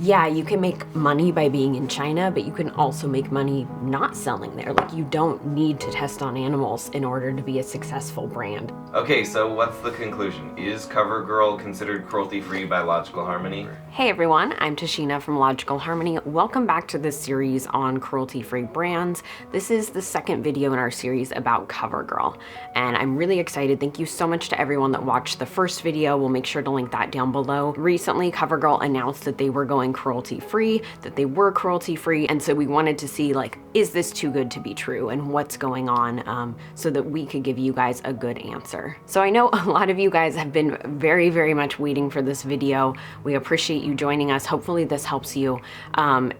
Yeah, you can make money by being in China, but you can also make money not selling there. Like, you don't need to test on animals in order to be a successful brand. Okay, so what's the conclusion? Is CoverGirl considered cruelty-free by Logical Harmony? Hey everyone, I'm Tashina from Logical Harmony. Welcome back to this series on cruelty-free brands. This is the second video in our series about CoverGirl, and I'm really excited. Thank you so much to everyone that watched the first video. We'll make sure to link that down below. Recently, CoverGirl announced that they were going cruelty-free, that they were cruelty-free, and so we wanted to see, like, is this too good to be true and what's going on, so that we could give you guys a good answer. So I know a lot of you guys have been very, very much waiting for this video. We appreciate you joining us. Hopefully this helps you.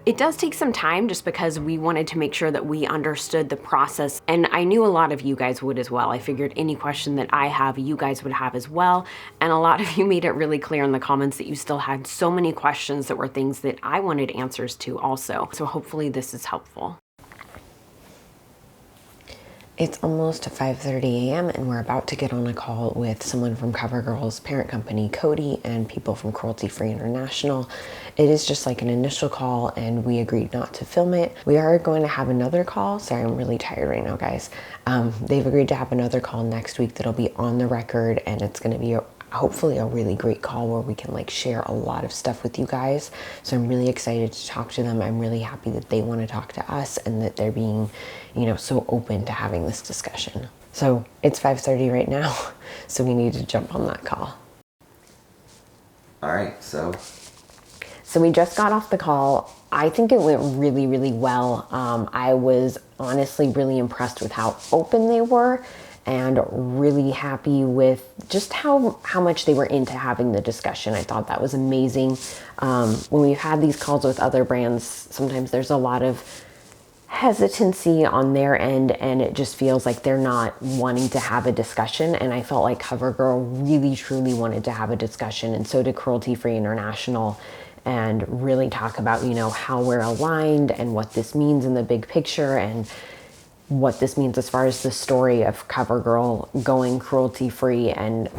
It does take some time just because we wanted to make sure that we understood the process, and I knew a lot of you guys would as well. I figured any question that I have, you guys would have as well, and a lot of you made it really clear in the comments that you still had so many questions that were things that I wanted answers to also. So hopefully this is helpful. It's almost 5:30 a.m. and we're about to get on a call with someone from CoverGirl's parent company, Cody, and people from Cruelty-Free International. It is just like an initial call and we agreed not to film it. We are going to have another call. Sorry, I'm really tired right now, guys. They've agreed to have another call next week that'll be on the record, and it's going to be hopefully a really great call where we can like share a lot of stuff with you guys. So I'm really excited to talk to them. I'm really happy that they want to talk to us and that they're being, you know, so open to having this discussion. So it's 5:30 right now, so we need to jump on that call. All right, so we just got off the call. I think it went really, really well. I was honestly really impressed with how open they were, and really happy with just how much they were into having the discussion. I thought that was amazing. When we've had these calls with other brands, sometimes there's a lot of hesitancy on their end, and it just feels like they're not wanting to have a discussion. And I felt like CoverGirl really, truly wanted to have a discussion, and so did Cruelty-Free International, and really talk about, you know, how we're aligned and what this means in the big picture, and what this means as far as the story of CoverGirl going cruelty-free. And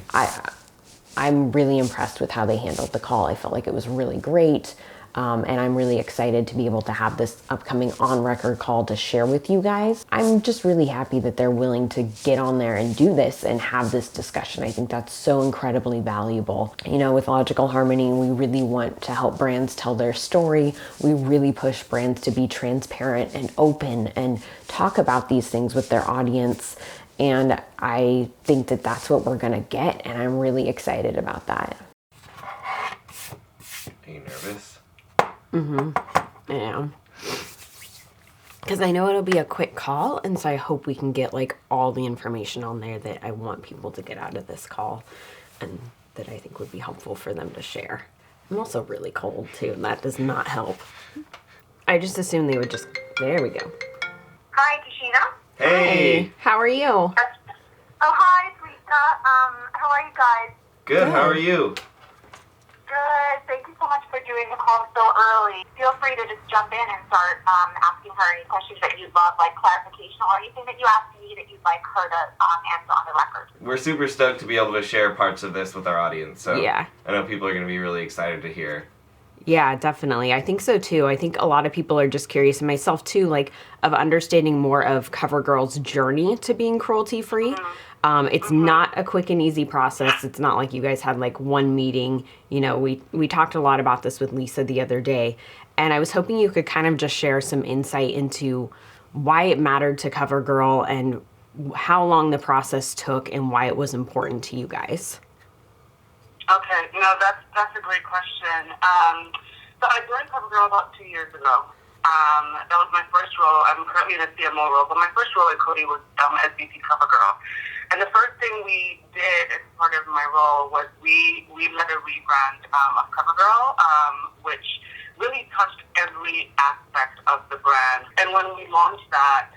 I'm really impressed with how they handled the call. I felt like it was really great. And I'm really excited to be able to have this upcoming on-record call to share with you guys. I'm just really happy that they're willing to get on there and do this and have this discussion. I think that's so incredibly valuable. You know, with Logical Harmony, we really want to help brands tell their story. We really push brands to be transparent and open and talk about these things with their audience. And I think that that's what we're gonna get, and I'm really excited about that. are you nervous? Yeah. Because I know it'll be a quick call, and so I hope we can get like all the information on there that I want people to get out of this call, and that I think would be helpful for them to share. I'm also really cold too, and that does not help. I just assumed they would just, there we go. Hi, Tashina. Hey! Hi, how are you? Oh, hi, it's Lisa. How are you guys? Good, how are you? Good. Thank you so much for doing the call so early. Feel free to just jump in and start asking her any questions that you'd love, like clarification or anything that you ask me that you'd like her to answer on the record. We're super stoked to be able to share parts of this with our audience, so Yeah. I know people are going to be really excited to hear. Yeah, definitely. I think so too. I think a lot of people are just curious, and myself too, like, of understanding more of CoverGirl's journey to being cruelty-free. It's not a quick and easy process. It's not like you guys had like one meeting. You know, we talked a lot about this with Lisa the other day, and I was hoping you could kind of just share some insight into why it mattered to CoverGirl and how long the process took and why it was important to you guys. Okay, no, that's a great question. So I joined CoverGirl about 2 years ago. That was my first role. I'm currently in a CMO role, but my first role at Cody was as VP CoverGirl. And the first thing we did as part of my role was we led a rebrand of CoverGirl, which really touched every aspect of the brand. And when we launched that,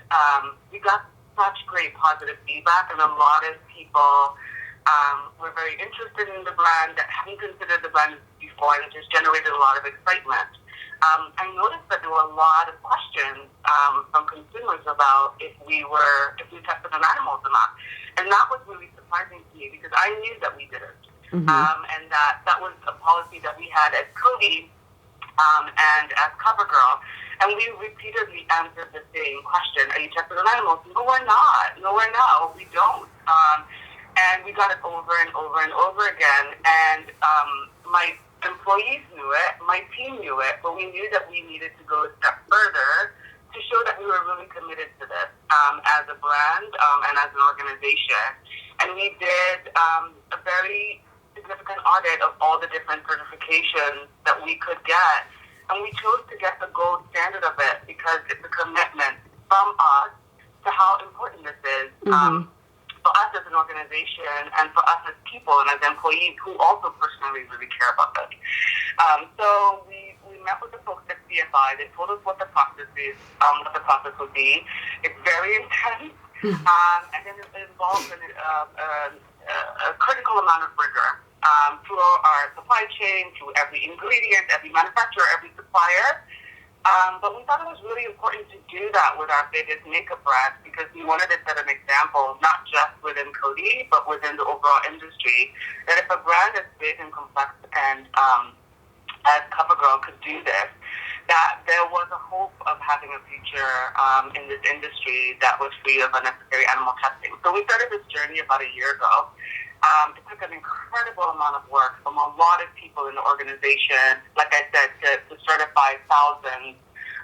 we got such great positive feedback, and a lot of people were very interested in the brand that hadn't considered the brand before, and it just generated a lot of excitement. I noticed that there were a lot of questions from consumers about if we tested on animals or not. And that was really surprising to me because I knew that we didn't. And that was a policy that we had at Cody and as CoverGirl. And we repeatedly answered the same question: are you tested on animals? No, we're not. No, we're not. We don't. And we got it over and over and over again. And my employees knew it, my team knew it, but we knew that we needed to go a step further to show that we were really committed to this as a brand and as an organization. And we did a very significant audit of all the different certifications that we could get. And we chose to get the gold standard of it because it's a commitment from us to how important this is. For us as an organization and for us as people and as employees who also personally really care about this. So we met with the folks at CFI. They told us what the process is, what the process would be. It's very intense, and then it involves a critical amount of rigor through our supply chain, through every ingredient, every manufacturer, every supplier. But we thought it was really important to do that with our biggest makeup brands because we wanted to set an example, not just within Coty, but within the overall industry, that if a brand as big and complex and as CoverGirl could do this, that there was a hope of having a future in this industry that was free of unnecessary animal testing. So we started this journey about a year ago. It took an incredible amount of work from a lot of people in the organization, like I said, to certify thousands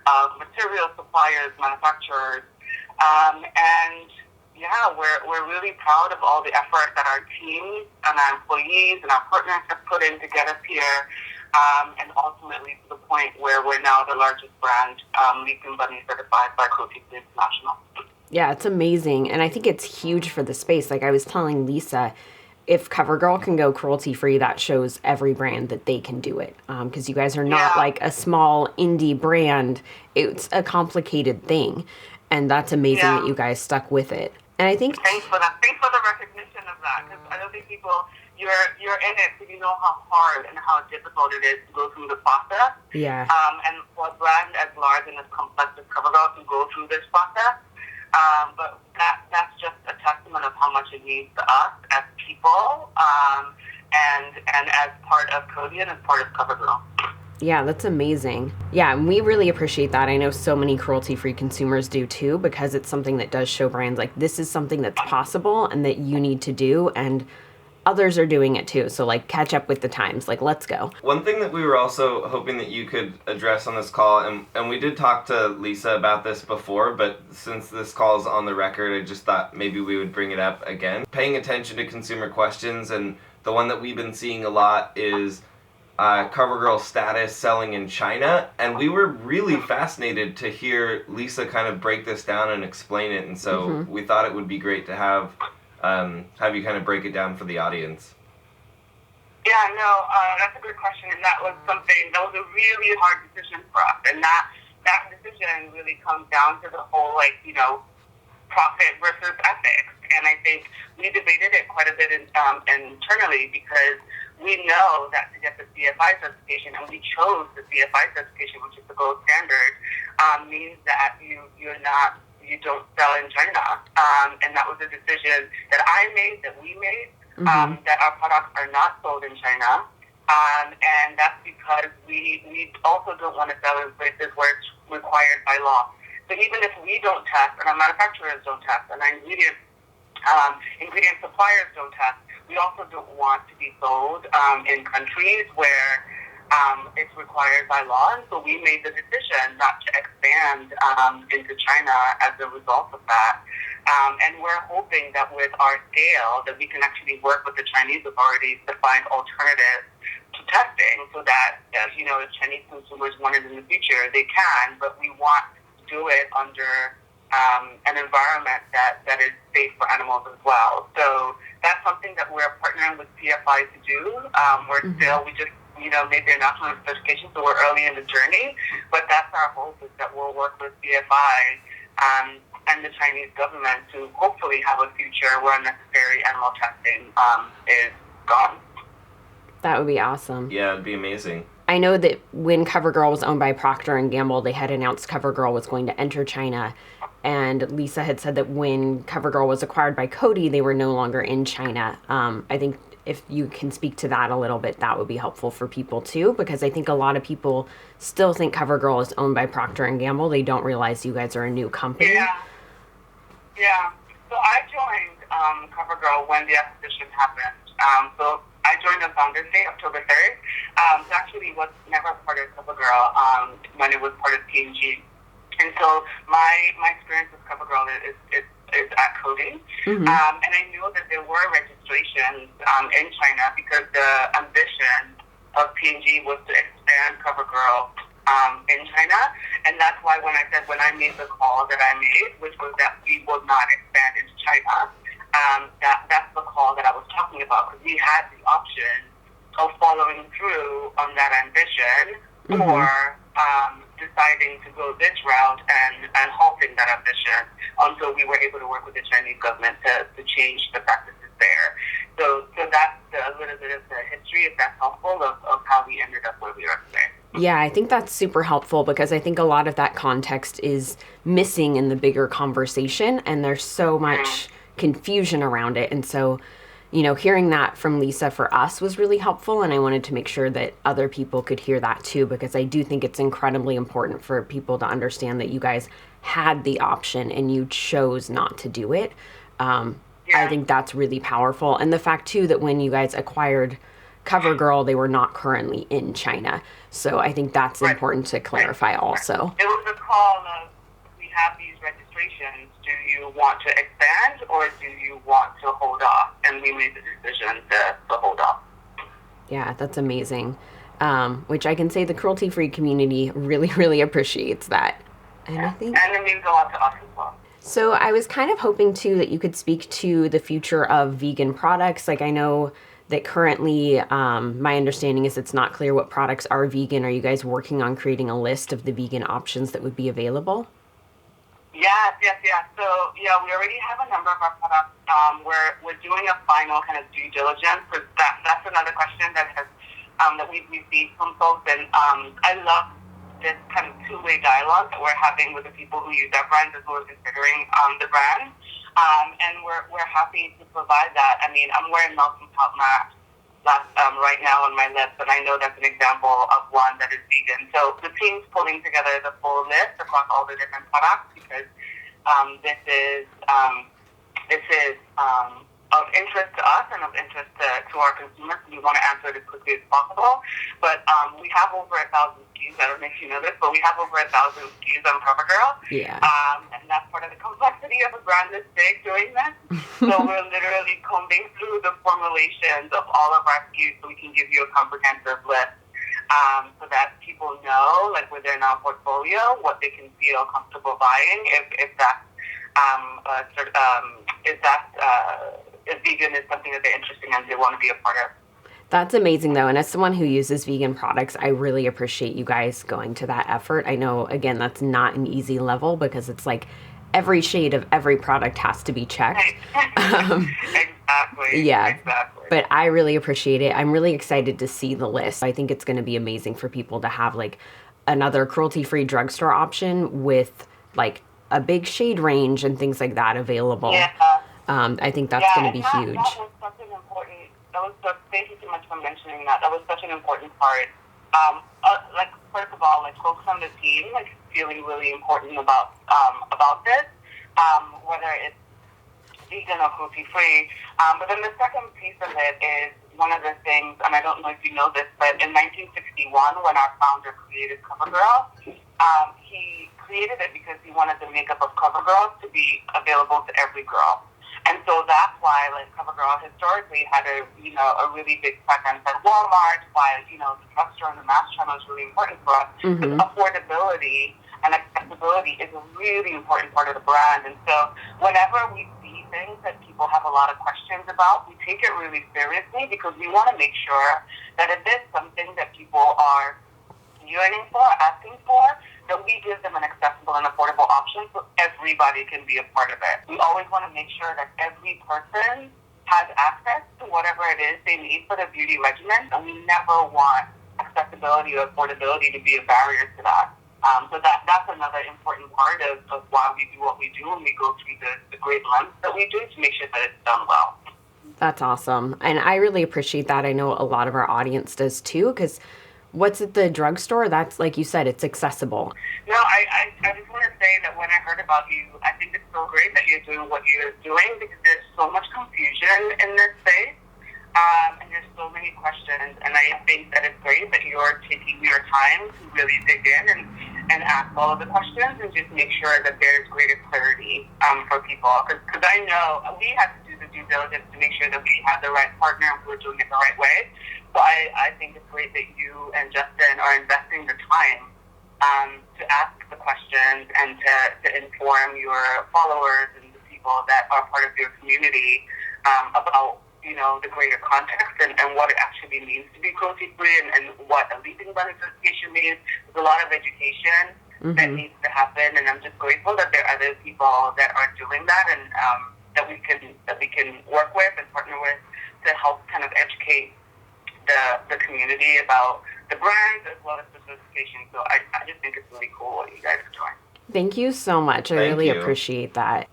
of material suppliers, manufacturers. And yeah, we're really proud of all the effort that our teams and our employees and our partners have put in to get us here. And ultimately to the point where we're now the largest brand, Leap and Bunny certified by Cruelty-Free International. Yeah, it's amazing. And I think it's huge for the space. Like I was telling Lisa, if CoverGirl can go cruelty-free, that shows every brand that they can do it. Because you guys are not like a small indie brand. It's a complicated thing. And that's amazing that you guys stuck with it. And I think... Thanks for that. Thanks for the recognition of that. Because I don't think people... You're in it so you know how hard and how difficult it is to go through the process. Yeah. And for a brand as large and as complex as CoverGirl to go through this process, but that's just a testament of how much it means to us as people, and as part of Coty and as part of CoverGirl. Yeah, that's amazing. Yeah, and we really appreciate that. I know so many cruelty-free consumers do too, because it's something that does show brands like this is something that's possible and that you need to do, and others are doing it too. So like catch up with the times, like let's go. One thing that we were also hoping that you could address on this call, and we did talk to Lisa about this before, but since this call is on the record, I just thought maybe we would bring it up again. Paying attention to consumer questions, and the one that we've been seeing a lot is CoverGirl status selling in China, and we were really fascinated to hear Lisa kind of break this down and explain it, and so we thought it would be great to have you kind of break it down for the audience. Yeah, no, that's a good question, and that was a really hard decision for us, and that decision really comes down to the whole, profit versus ethics, and I think we debated it quite a bit internally because we know that to get the CFI certification, and we chose the CFI certification, which is the gold standard, means that you don't sell in China. And that was a decision that I made, that we made, that our products are not sold in China. And that's because we also don't want to sell in places where it's required by law. So even if we don't test, and our manufacturers don't test, and our ingredient suppliers don't test, we also don't want to be sold in countries where it's required by law, and so we made the decision not to expand into China as a result of that. And we're hoping that with our scale, that we can actually work with the Chinese authorities to find alternatives to testing, so that if Chinese consumers want it in the future, they can. But we want to do it under an environment that is safe for animals as well. So that's something that we're partnering with CFI to do. We just made their national certification, so we're early in the journey. But that's our hope, is that we'll work with CFI and the Chinese government to hopefully have a future where unnecessary animal testing is gone. That would be awesome. Yeah, it'd be amazing. I know that when CoverGirl was owned by Procter & Gamble, they had announced CoverGirl was going to enter China. And Lisa had said that when CoverGirl was acquired by Coty, they were no longer in China. I think if you can speak to that a little bit, that would be helpful for people too, because I think a lot of people still think CoverGirl is owned by Procter & Gamble. They don't realize you guys are a new company. Yeah. So I joined CoverGirl when the acquisition happened. So I joined on Founders Day, October 3rd. So actually was never part of CoverGirl when it was part of P&G. And so my experience with CoverGirl is at coding. And I knew that there were registrations in China because the ambition of P&G was to expand CoverGirl in China. And that's why when I made the call that I made, which was that we would not expand into China, that's the call that I was talking about, because we had the option of following through on that ambition or deciding to go this route and halting that ambition until we were able to work with the Chinese government to change the practices there. So that's a little bit of the history, if that's helpful, of how we ended up where we are today. Yeah, I think that's super helpful, because I think a lot of that context is missing in the bigger conversation, and there's so much confusion around it. And so, hearing that from Lisa for us was really helpful, and I wanted to make sure that other people could hear that too, because I do think it's incredibly important for people to understand that you guys had the option and you chose not to do it. I think that's really powerful. And the fact too that when you guys acquired CoverGirl, they were not currently in China. So I think that's important to clarify also. It was a call of, we have these registrations, do you want to expand or do you want to hold off? And we made the decision to hold off. Yeah, that's amazing. Which I can say the cruelty-free community really, really appreciates that. And I think, and it means a lot to us as well. So I was kind of hoping too that you could speak to the future of vegan products. Like, I know that currently, my understanding is it's not clear what products are vegan. Are you guys working on creating a list of the vegan options that would be available? Yes. So, we already have a number of our products. We're doing a final kind of due diligence, because that's another question that has that we've received from folks. And I love this kind of two-way dialogue that we're having with the people who use our brands as well as considering the brand. And we're happy to provide that. I mean, I'm wearing Melting Pot Mask right now on my lips, and I know that's an example of one that is vegan. So the team's pulling together the full list across all the different products, because this is of interest to us and of interest to our consumers. We want to answer it as quickly as possible. But we have over 1,000 SKUs. I don't know if you know this, but we have over 1,000 SKUs on CoverGirl. Yeah. And that's part of the complexity of a brand this big doing this. So we're literally combing through the formulations of all of our SKUs so we can give you a comprehensive list, so that people know, like within our portfolio, what they can feel comfortable buying if that's if vegan is something that they're interested in and they want to be a part of. That's amazing, though. And as someone who uses vegan products, I really appreciate you guys going to that effort. I know, again, that's not an easy level, because it's like every shade of every product has to be checked. Exactly. Yeah. Exactly. But I really appreciate it. I'm really excited to see the list. I think it's going to be amazing for people to have like another cruelty-free drugstore option with like a big shade range and things like that available. Yeah. I think that's going to be huge. That was such an important. Thank you so much for mentioning that. That was such an important part. First of all, folks on the team feeling really important about this, whether it's vegan or cruelty-free. But then the second piece of it is one of the things, and I don't know if you know this, but in 1961, when our founder created CoverGirl, he created it because he wanted the makeup of CoverGirl to be available to every girl. And so that's why, CoverGirl historically had a really big presence at Walmart, why, the drugstore and the mass channel is really important for us. Mm-hmm. Affordability and accessibility is a really important part of the brand. And so whenever we see things that people have a lot of questions about, we take it really seriously, because we want to make sure that if there's something that people are yearning for, asking for, that we give them an accessible and affordable option so everybody can be a part of it. We always want to make sure that every person has access to whatever it is they need for their beauty regimen, and we never want accessibility or affordability to be a barrier to that. So that's another important part of why we do what we do, and we go through the great lengths that we do to make sure that it's done well. That's awesome. And I really appreciate that. I know a lot of our audience does too, because what's at the drugstore, that's, like you said, it's accessible. No, I just want to say that when I heard about you, I think it's so great that you're doing what you're doing, because there's so much confusion in this space. And there's so many questions, and I think that it's great that you're taking your time to really dig in and ask all of the questions and just make sure that there's greater clarity for people. Because I know we have to do the due diligence to make sure that we have the right partner and we're doing it the right way. So I think it's great that you and Justin are investing the time to ask the questions and to inform your followers and the people that are part of your community about, you know, the greater context and what it actually means to be cruelty-free and what a leaping bunny certification means. There's a lot of education that needs to happen, and I'm just grateful that there are other people that are doing that, and that we can work with and partner with to help kind of educate the community about the brands as well as the certification. So I just think it's really cool what you guys are doing. Thank you so much. I really appreciate that.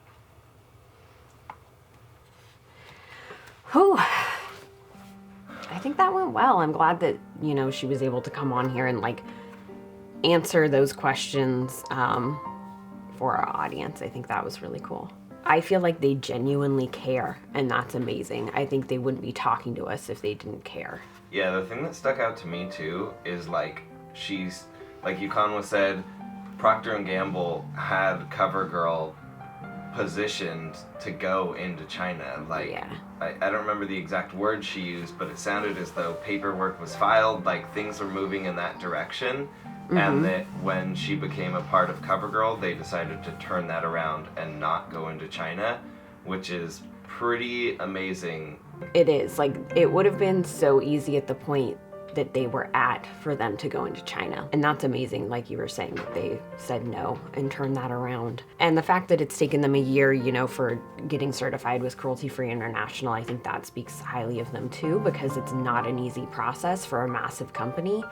Whew. I think that went well. I'm glad that, you know, she was able to come on here and like answer those questions for our audience. I think that was really cool. I feel like they genuinely care, and that's amazing. I think they wouldn't be talking to us if they didn't care. Yeah, the thing that stuck out to me too is like she's, like Yukon was said, Procter & Gamble had CoverGirl positioned to go into China. Like, yeah. I don't remember the exact words she used, but it sounded as though paperwork was filed, like things were moving in that direction. And that when she became a part of CoverGirl, they decided to turn that around and not go into China, which is pretty amazing. It is. Like, it would have been so easy at the point that they were at for them to go into China. And that's amazing, like you were saying, that they said no and turned that around. And the fact that it's taken them a year, you know, for getting certified with Cruelty-Free International, I think that speaks highly of them too, because it's not an easy process for a massive company.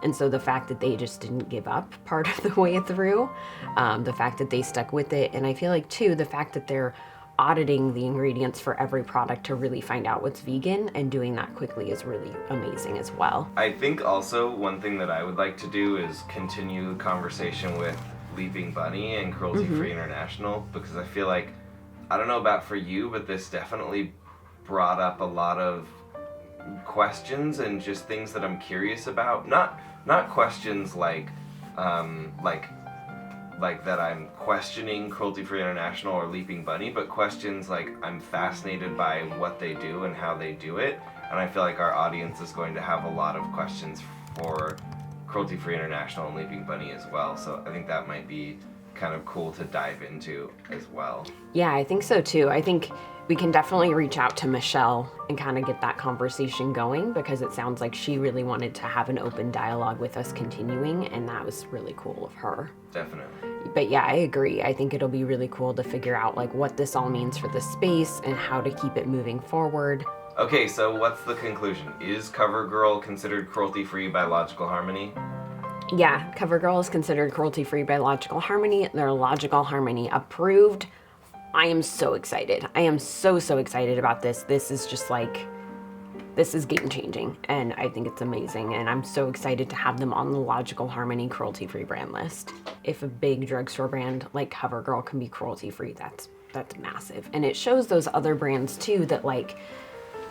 And so the fact that they just didn't give up part of the way through, the fact that they stuck with it, and I feel like too, the fact that they're auditing the ingredients for every product to really find out what's vegan and doing that quickly is really amazing as well. I think also one thing that I would like to do is continue the conversation with Leaping Bunny and Cruelty-Free International, because I feel like, I don't know about for you, but this definitely brought up a lot of questions and just things that I'm curious about. Not questions like that I'm questioning Cruelty-Free International or Leaping Bunny, but questions like I'm fascinated by what they do and how they do it, and I feel like our audience is going to have a lot of questions for Cruelty-Free International and Leaping Bunny as well, so I think that might be kind of cool to dive into as well. Yeah, I think so too. I think we can definitely reach out to Michelle and kind of get that conversation going, because it sounds like she really wanted to have an open dialogue with us continuing, and that was really cool of her. Definitely. But yeah, I agree. I think it'll be really cool to figure out like what this all means for the space and how to keep it moving forward. Okay, so what's the conclusion? Is CoverGirl considered cruelty-free by Logical Harmony? Yeah, CoverGirl is considered cruelty-free by Logical Harmony. They're Logical Harmony approved. I am so excited. I am so excited about this. This is just like, this is game changing, and I think it's amazing, and I'm so excited to have them on the Logical Harmony cruelty-free brand list. If a big drugstore brand like CoverGirl can be cruelty-free, that's massive. And it shows those other brands too that like,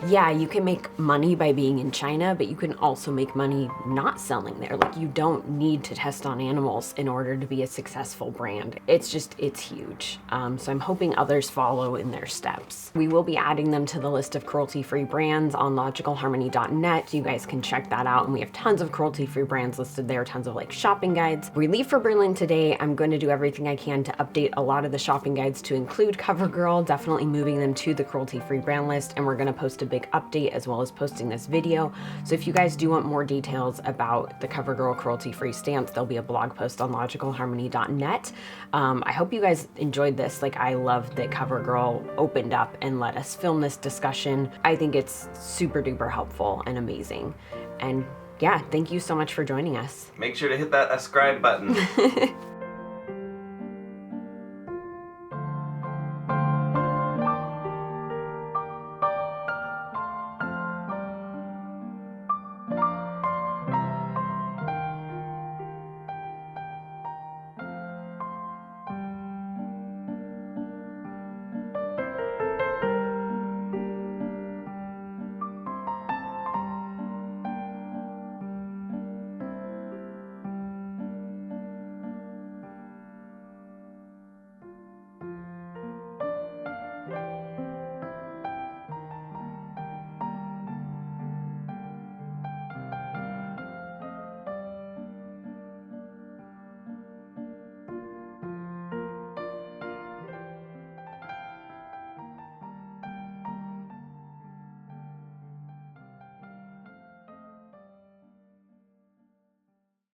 yeah, you can make money by being in China, but you can also make money not selling there. Like, you don't need to test on animals in order to be a successful brand. It's huge. So I'm hoping others follow in their steps. We will be adding them to the list of cruelty-free brands on logicalharmony.net. You guys can check that out. And we have tons of cruelty-free brands listed there, tons of like shopping guides. We leave for Berlin today. I'm going to do everything I can to update a lot of the shopping guides to include CoverGirl, definitely moving them to the cruelty-free brand list. And we're going to post a big update as well as posting this video. So if you guys do want more details about the CoverGirl cruelty-free stance, there'll be a blog post on logicalharmony.net. I hope you guys enjoyed this. Like, I love that CoverGirl opened up and let us film this discussion. I think it's super duper helpful and amazing. And yeah, thank you so much for joining us. Make sure to hit that subscribe button.